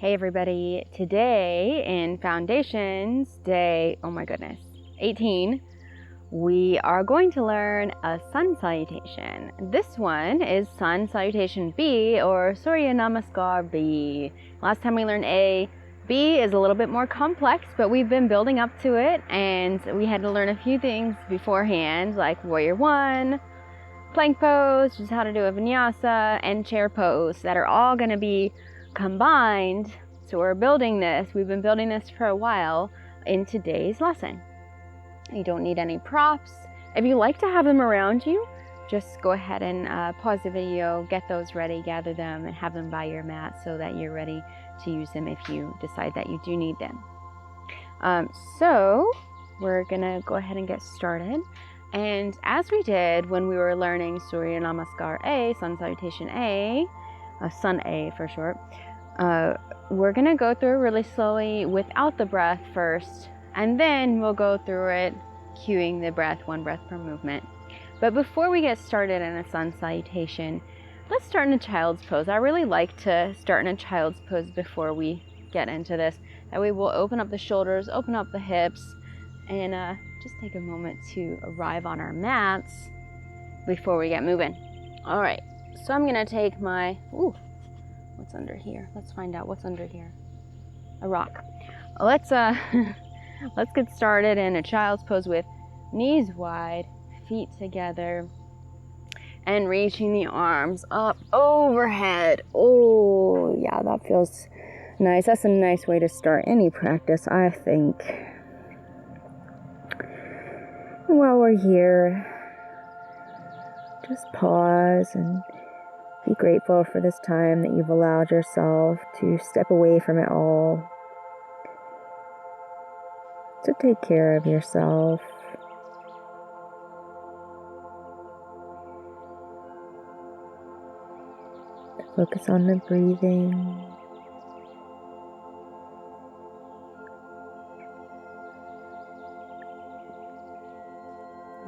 Hey everybody, today in Foundations Day, 18, we are going to learn a Sun Salutation. This one is Sun Salutation B or Surya Namaskar B. Last time we learned A. B is a little bit more complex, but we've been building up to it, and we had to learn a few things beforehand, like Warrior 1, plank pose, just how to do a vinyasa, and chair pose that are all going to be combined. So we've been building this for a while in today's lesson. You don't need any props. If you like to have them around you, just go ahead and pause the video, get those ready, gather them, and have them by your mat so that you're ready to use them if you decide that you do need them. So we're gonna go ahead and get started. And as we did when we were learning Surya Namaskar A, Sun Salutation A, Sun A for short, we're going to go through really slowly without the breath first, and then we'll go through it cueing the breath, one breath per movement. But before we get started in a Sun Salutation, let's start in a child's pose. I really like to start in a child's pose before we get into this. That way we'll open up the shoulders, open up the hips, and just take a moment to arrive on our mats before we get moving. All right, so I'm gonna take my, what's under here? Let's find out what's under here. A rock. Let's get started in a child's pose with knees wide, feet together, and reaching the arms up overhead. Oh yeah, that feels nice. That's a nice way to start any practice, I think. While we're here, just pause and be grateful for this time that you've allowed yourself to step away from it all, to take care of yourself. Focus on the breathing.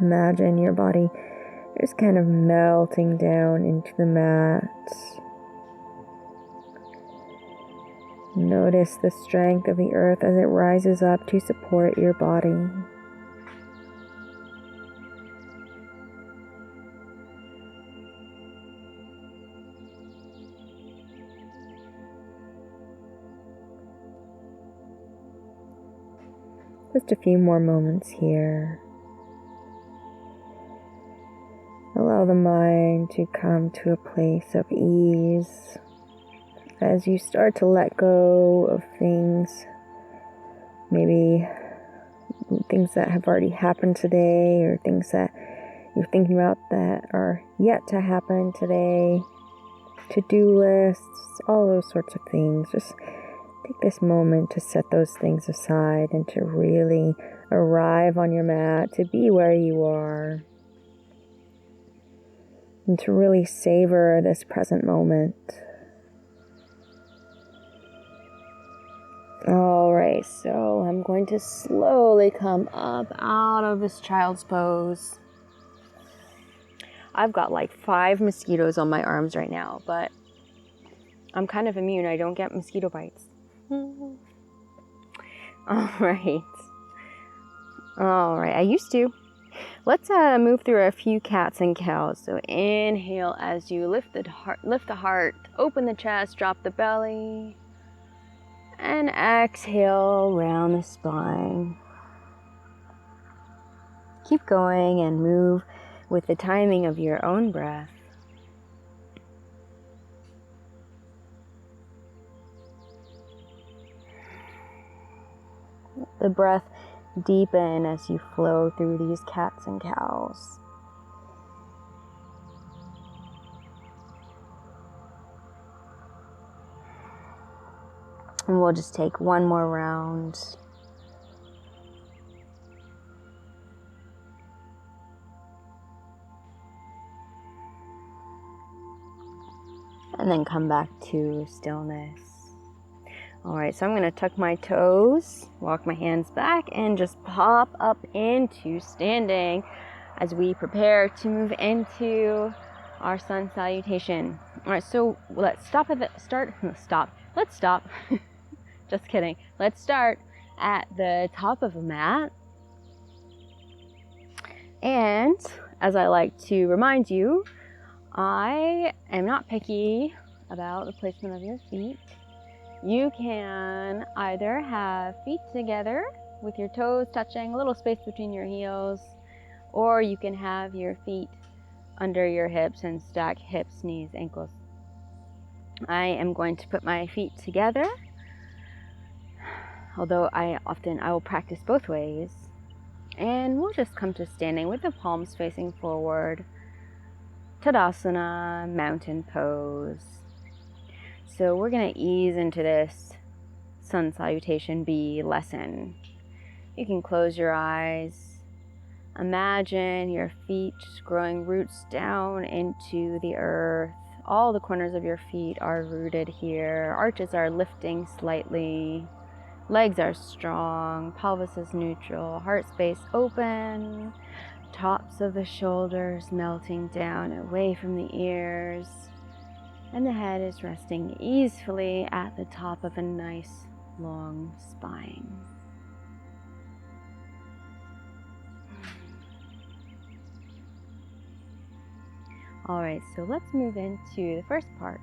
Imagine your body just kind of melting down into the mat. Notice the strength of the earth as it rises up to support your body. Just a few more moments here. Allow the mind to come to a place of ease as you start to let go of things, maybe things that have already happened today or things that you're thinking about that are yet to happen today, to-do lists, all those sorts of things. Just take this moment to set those things aside and to really arrive on your mat, to be where you are, and to really savor this present moment. All right, so I'm going to slowly come up out of this child's pose. I've got like 5 mosquitoes on my arms right now, but I'm kind of immune. I don't get mosquito bites. All right, I used to. Let's move through a few cats and cows. So inhale as you lift the heart, open the chest, drop the belly. And exhale, round the spine. Keep going and move with the timing of your own breath. Let the breath deepen as you flow through these cats and cows. And we'll just take one more round. And then come back to stillness. All right, so I'm going to tuck my toes, walk my hands back, and just pop up into standing as we prepare to move into our Sun Salutation. All right, so let's let's stop. Just kidding. Let's start at the top of a mat. And as I like to remind you, I am not picky about the placement of your feet. You can either have feet together with your toes touching, a little space between your heels, or you can have your feet under your hips and stack hips, knees, ankles. I am going to put my feet together, although I will practice both ways. And we'll just come to standing with the palms facing forward. Tadasana, mountain pose. So we're going to ease into this Sun Salutation B lesson. You can close your eyes. Imagine your feet growing roots down into the earth. All the corners of your feet are rooted here. Arches are lifting slightly. Legs are strong. Pelvis is neutral. Heart space open. Tops of the shoulders melting down away from the ears. And the head is resting easily at the top of a nice long spine. All right, so let's move into the first part.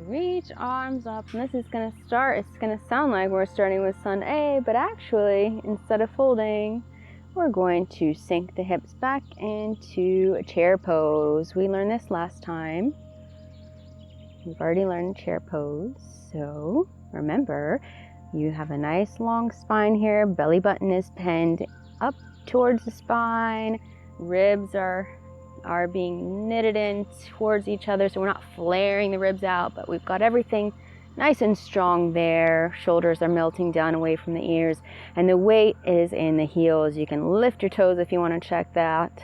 Reach arms up, and this is going to start, it's going to sound like we're starting with Sun A, but actually, instead of folding, we're going to sink the hips back into a chair pose. We learned this last time. We've already learned chair pose, so remember, you have a nice long spine here, belly button is pinned up towards the spine, ribs are being knitted in towards each other, so we're not flaring the ribs out, but we've got everything nice and strong there. Shoulders are melting down away from the ears, and the weight is in the heels. You can lift your toes if you want to check that.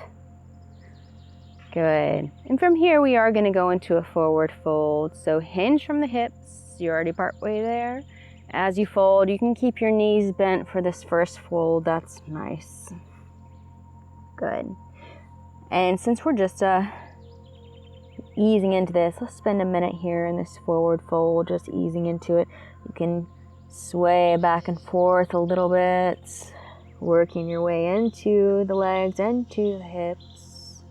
Good. And from here we are going to go into a forward fold. So hinge from the hips. You're already partway there. As you fold, you can keep your knees bent for this first fold. That's nice. Good. And since we're just easing into this, let's spend a minute here in this forward fold, just easing into it. You can sway back and forth a little bit, working your way into the legs, into the hips.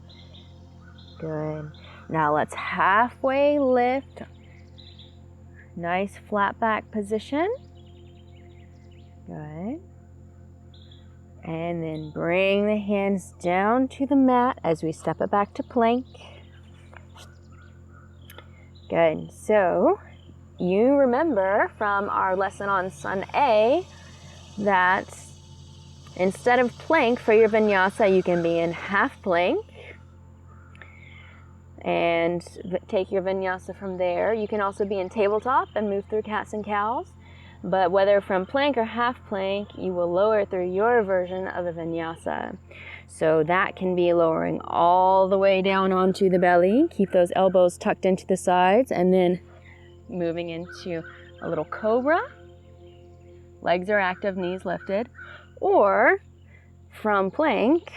Good. Now let's halfway lift. Nice flat back position. Good. And then bring the hands down to the mat as we step it back to plank. Good. So you remember from our lesson on Sun A that instead of plank for your vinyasa, you can be in half plank and take your vinyasa from there. You can also be in tabletop and move through cats and cows. But whether from plank or half plank, you will lower through your version of a vinyasa. So that can be lowering all the way down onto the belly. Keep those elbows tucked into the sides, and then moving into a little cobra. Legs are active, knees lifted. Or from plank,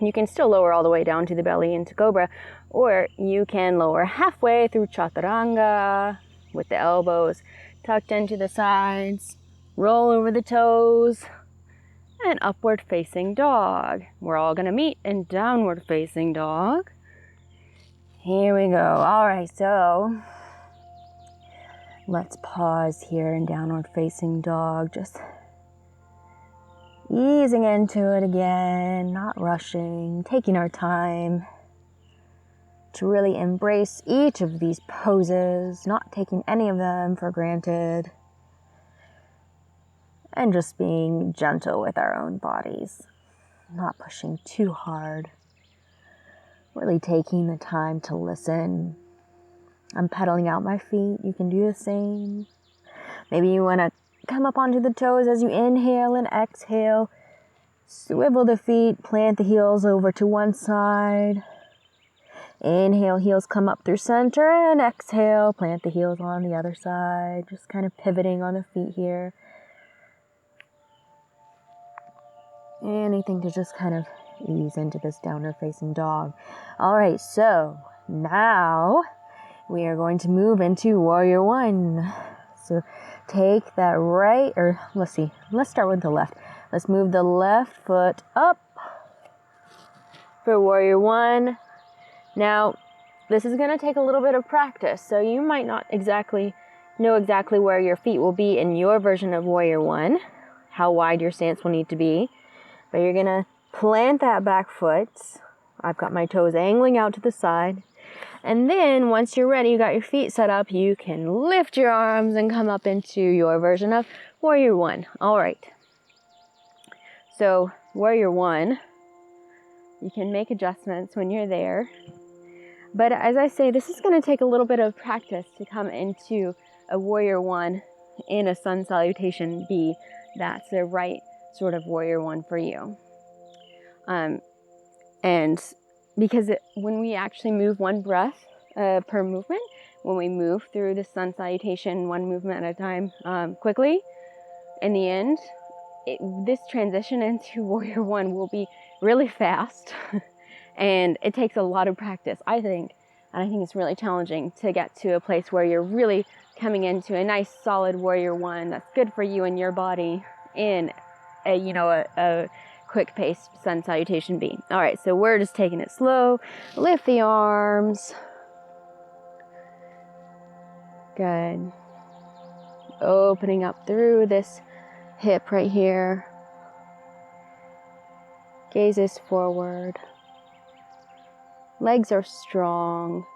you can still lower all the way down to the belly into cobra, or you can lower halfway through chaturanga with the elbows tucked into the sides, roll over the toes, and upward facing dog. We're all going to meet in downward facing dog. Here we go. All right, so let's pause here in downward facing dog, just easing into it again, not rushing, taking our time to really embrace each of these poses, not taking any of them for granted, and just being gentle with our own bodies, not pushing too hard, really taking the time to listen. I'm pedaling out my feet. You can do the same. Maybe you want to come up onto the toes as you inhale and exhale. Swivel the feet, plant the heels over to one side. Inhale, heels come up through center, and exhale, plant the heels on the other side. Just kind of pivoting on the feet here. Anything to just kind of ease into this downward facing dog. All right, so now we are going to move into warrior one. So take that right, or let's see, let's start with the left. Let's move the left foot up for warrior one. Now, this is going to take a little bit of practice, so you might not know exactly where your feet will be in your version of warrior one, how wide your stance will need to be, but you're going to plant that back foot. I've got my toes angling out to the side. And then once you're ready, you got your feet set up, you can lift your arms and come up into your version of warrior one. All right. So warrior one, you can make adjustments when you're there. But as I say, this is going to take a little bit of practice to come into a warrior one in a Sun Salutation B. That's the right sort of warrior one for you. And because when we actually move one breath per movement, when we move through the Sun Salutation one movement at a time quickly, in the end, this transition into warrior one will be really fast. And it takes a lot of practice, I think. And I think it's really challenging to get to a place where you're really coming into a nice solid warrior one that's good for you and your body in a quick paced Sun Salutation B. All right, so we're just taking it slow. Lift the arms. Good. Opening up through this hip right here. Gaze is forward. Legs are strong.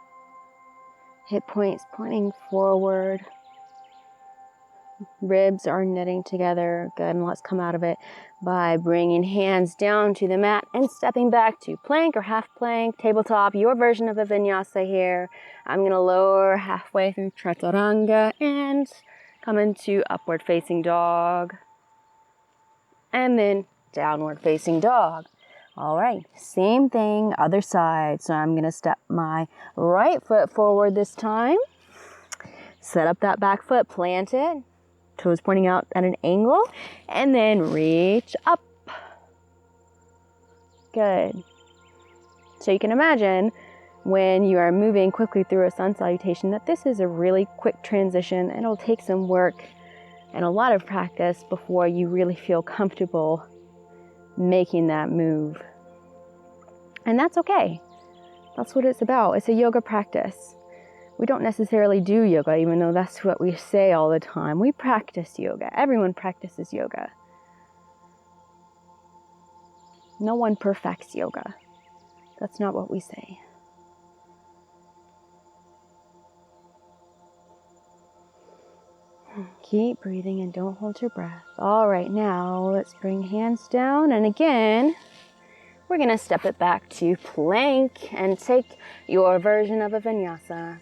Hip points pointing forward. Ribs are knitting together. Good, and let's come out of it by bringing hands down to the mat and stepping back to plank or half plank, tabletop, your version of a vinyasa here. I'm going to lower halfway through chaturanga and come into upward facing dog. And then downward facing dog. All right, same thing, other side. So I'm gonna step my right foot forward this time. Set up that back foot, plant it, toes pointing out at an angle, and then reach up. Good. So you can imagine when you are moving quickly through a Sun Salutation that this is a really quick transition. It'll take some work and a lot of practice before you really feel comfortable making that move. And that's okay. That's what it's about. It's a yoga practice. We don't necessarily do yoga, even though that's what we say all the time. We practice yoga. Everyone practices yoga. No one perfects yoga. That's not what we say. Keep breathing and don't hold your breath. All right, now let's bring hands down. And again, we're going to step it back to plank and take your version of a vinyasa.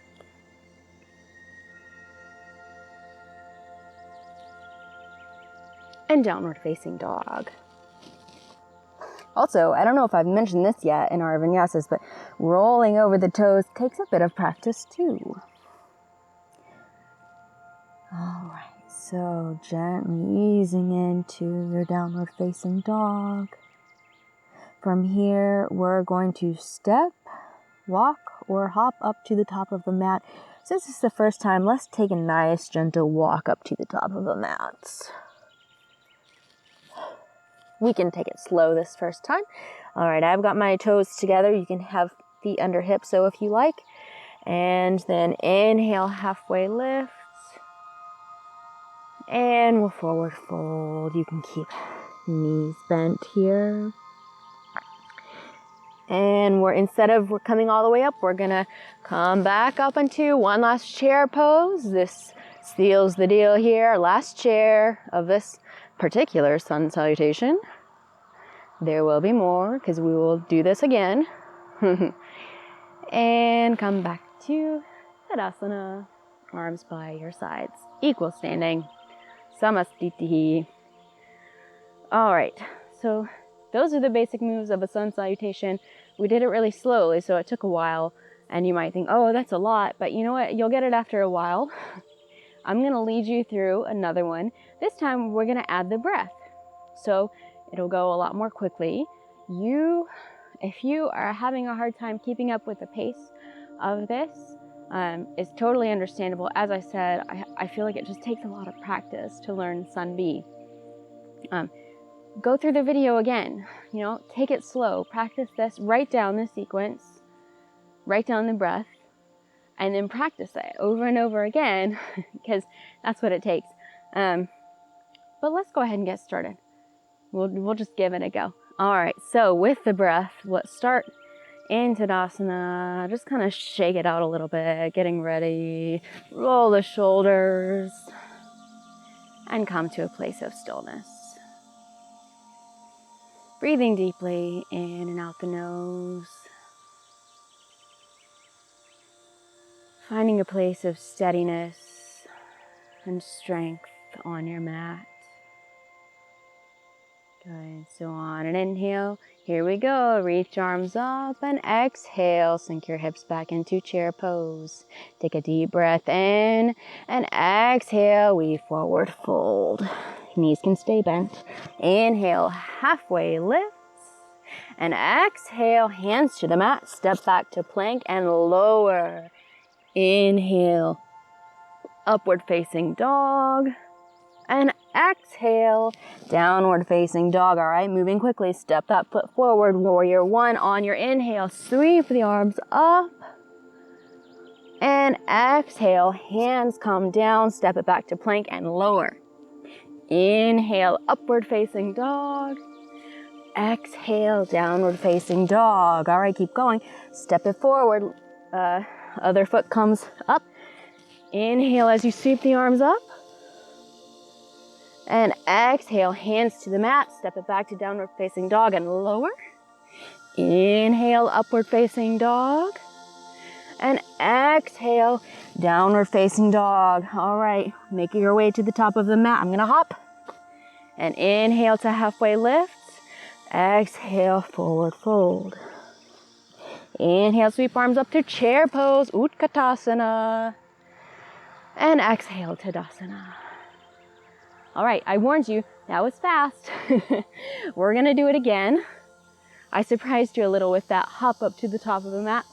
And downward facing dog. Also, I don't know if I've mentioned this yet in our vinyasas, but rolling over the toes takes a bit of practice too. All right, so gently easing into your downward facing dog. From here, we're going to step, walk, or hop up to the top of the mat. Since this is the first time, let's take a nice gentle walk up to the top of the mat. We can take it slow this first time. All right, I've got my toes together. You can have feet under hips, so if you like. And then inhale, halfway lift. And we'll forward fold. You can keep knees bent here. And instead of coming all the way up, we're gonna come back up into one last chair pose. This seals the deal here. Last chair of this particular Sun Salutation. There will be more because we will do this again. And come back to Tadasana. Arms by your sides. Equal standing. Samastitihi. All right, so those are the basic moves of a Sun Salutation. We did it really slowly, so it took a while. And you might think, oh, that's a lot. But you know what? You'll get it after a while. I'm going to lead you through another one. This time, we're going to add the breath. So it'll go a lot more quickly. If you are having a hard time keeping up with the pace of this, is totally understandable. As I said, I feel like it just takes a lot of practice to learn Sun B. Go through the video again, take it slow, practice this, write down the sequence, write down the breath, and then practice it over and over again, because that's what it takes. But let's go ahead and get started. We'll just give it a go. All right, so with the breath, let's start in Tadasana. Just kind of shake it out a little bit, getting ready. Roll the shoulders and come to a place of stillness. Breathing deeply in and out the nose. Finding a place of steadiness and strength on your mat. Good. So on an inhale, here we go. Reach arms up and exhale. Sink your hips back into chair pose. Take a deep breath in and exhale. We forward fold. Knees can stay bent. Inhale, halfway lifts. And exhale, hands to the mat. Step back to plank and lower. Inhale, upward facing dog. And exhale, downward facing dog. All right, moving quickly. Step that foot forward. Warrior one on your inhale. Sweep the arms up. And exhale, hands come down. Step it back to plank and lower. Inhale, upward facing dog. Exhale, downward facing dog. All right, keep going. Step it forward. Other foot comes up. Inhale as you sweep the arms up. And exhale, hands to the mat. Step it back to downward facing dog and lower. Inhale, upward facing dog. And exhale, downward facing dog. All right, make your way to the top of the mat. I'm gonna hop. And inhale to halfway lift. Exhale, forward fold. Inhale, sweep arms up to chair pose, Utkatasana. And exhale, Tadasana. All right, I warned you, that was fast. We're gonna do it again. I surprised you a little with that hop up to the top of the mat.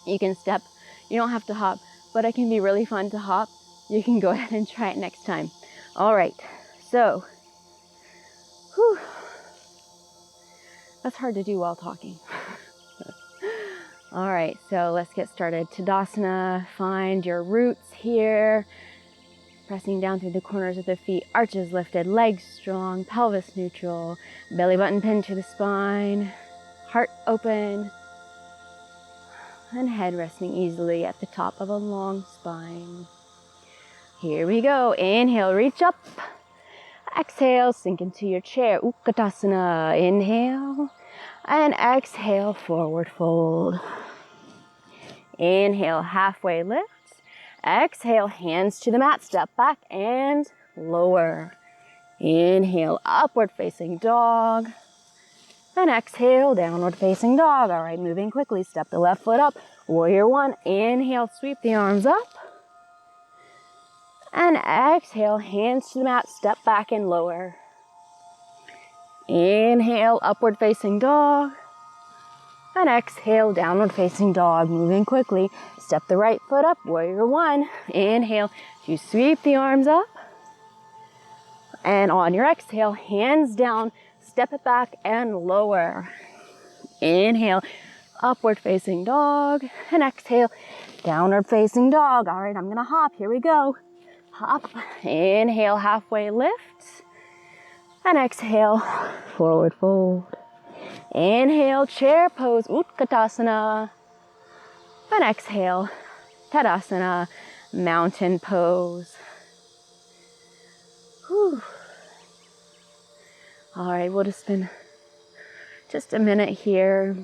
You can step, you don't have to hop, but it can be really fun to hop. You can go ahead and try it next time. All right, so, whew. That's hard to do while talking. All right, so let's get started. Tadasana, find your roots here. Pressing down through the corners of the feet, arches lifted, legs strong, pelvis neutral, belly button pinned to the spine, heart open, and head resting easily at the top of a long spine. Here we go. Inhale, reach up. Exhale, sink into your chair, Utkatasana. Inhale, and exhale, forward fold. Inhale, halfway lift. Exhale, hands to the mat, step back and lower. Inhale, upward facing dog. And exhale, downward facing dog. All right, moving quickly, step the left foot up. Warrior one, inhale, sweep the arms up. And exhale, hands to the mat, step back and lower. Inhale, upward facing dog. And exhale, downward facing dog. Moving quickly, step the right foot up, warrior one. Inhale, you sweep the arms up. And on your exhale, hands down, step it back and lower. Inhale, upward facing dog. And exhale, downward facing dog. All right, I'm gonna hop, here we go. Hop, inhale, halfway lift. And exhale, forward fold. Inhale, chair pose, Utkatasana. And exhale, Tadasana, mountain pose. Whew. All right, we'll just spend just a minute here,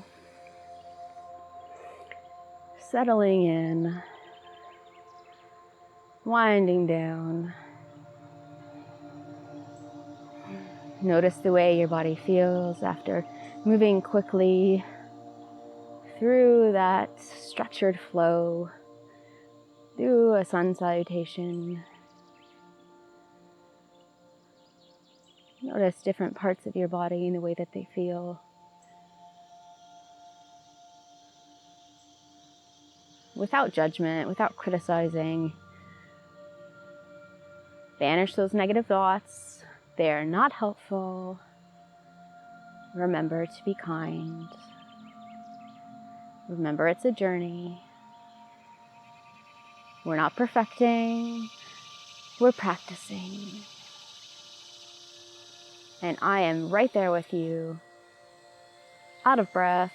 settling in, winding down. Notice the way your body feels after moving quickly through that structured flow, through a sun salutation. Notice different parts of your body and the way that they feel. without judgment, without criticizing. Banish those negative thoughts. They are not helpful. Remember to be kind. Remember it's a journey. We're not perfecting. We're practicing. And I am right there with you. Out of breath.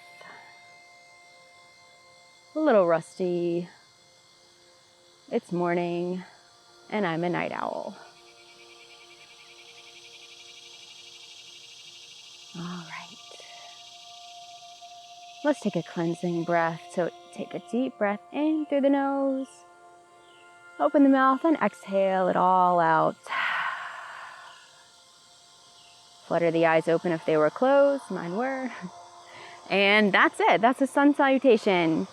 A little rusty. It's morning, and I'm a night owl. All right. Let's take a cleansing breath. So take a deep breath in through the nose. Open the mouth and exhale it all out. Flutter the eyes open if they were closed. Mine were. And that's it. That's a sun salutation.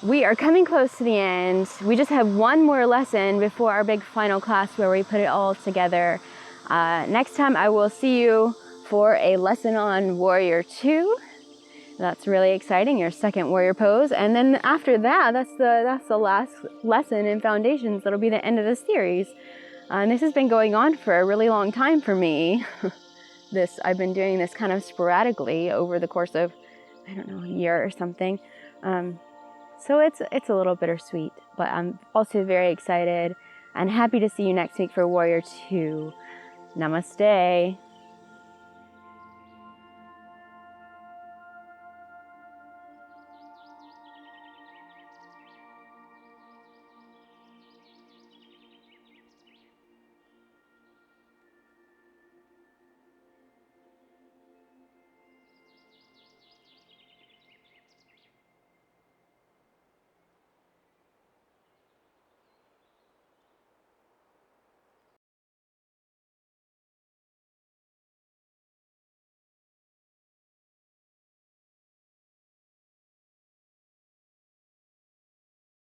We are coming close to the end. We just have one more lesson before our big final class where we put it all together. Next time I will see you for a lesson on Warrior 2. That's really exciting, your second warrior pose. And then after that, that's the last lesson in Foundations. That'll be the end of the series. And this has been going on for a really long time for me. I've been doing this kind of sporadically over the course of, I don't know, a year or something. So it's a little bittersweet, but I'm also very excited and happy to see you next week for Warrior 2. Namaste.